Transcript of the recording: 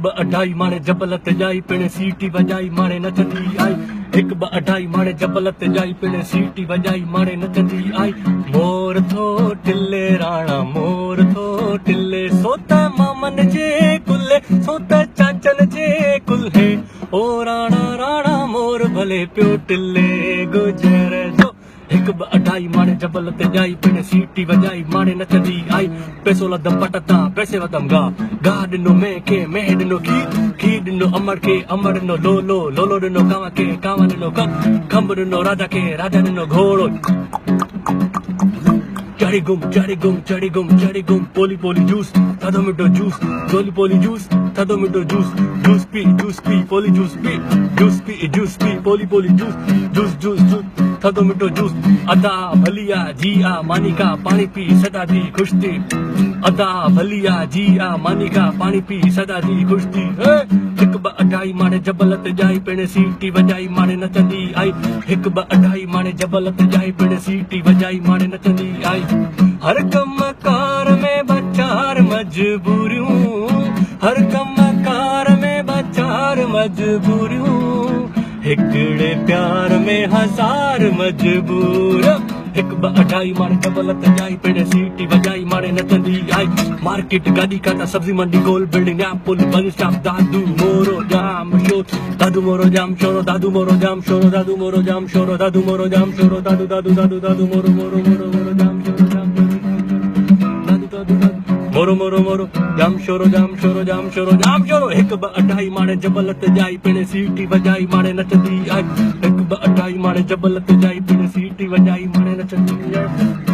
ब अढाई माणे जबल ते जाई पिण सीटी वजाई माणे नचंदी आई हिक ब अढाई माणे जबल ते जाई पिण सीटी वजाई माणे नचंदी आई मोर थो टिल्ले राणा मोर थो टिल्ले सोत मामन जे कुल्ले सोत चाचन जे कुल्हे ओ राणा राणा मोर भले पियो टिल्ले गुजर जो हिक ब अढाई माणे जबल ते जाई पिण सीटी वजाई माणे नचंदी आई पैसो लदम पटता पैसे वदम गा ॾिनो मैं ॾिनो खी ॾिनो अमर खे अमर ॾिनो लोलो ॾिनो कांव ॾिनो खंभ ॾिनो राजा खे राजा ॾिनो घोड़ो चढ़ी गुम पोली जूस थधो मिठो जूस पोली जूस थधो मिठो जूस पी पोली जूस पी पोली जूस थधो मिठो जूस अदा भलिया जी आ मानिका पानी पी सदा दी खुश थी अदा भलिया जी आ मानिका पानी पी सदा दी खुश थी हिक ब अढाई माणे जबल ते जाई पिण सीटी वजाई माणे नचंदी आई हिक ब अढाई माणे जबल ते जाई पिण सीटी वजाई माणे नचंदी आई हर कम कार में बचार मजबूरियूं हर कम कार में बचार मजबूरियूं हिकड़े प्यार में हजार मजबूर हिक ब अढाई माणे जबल ते जाई पिण सीटी वजाई माणे नचंदी आई मार्केट गाड़ी काटा सब्जी मंडी गोल बिल्डिंग या पुल बस स्टॉप दादू मोरो जाम शोर दादू मोरो जाम शोरो दादू मोरो जाम शोरो दादू मोरो जाम शोरो दादू मोरो जाम शोरो दादू दादू दादू दादू मोरो मोरो मोरो मोरो जाम शोरो मोरो जाम शोरो हिक ब अढाई माणे जबल ते जाई पिण सीटी वजाई माणे नचंदी आई हिक ब अढाई माणे जबल ते जाई पिण सीटी वजाई माणे नचंदी आई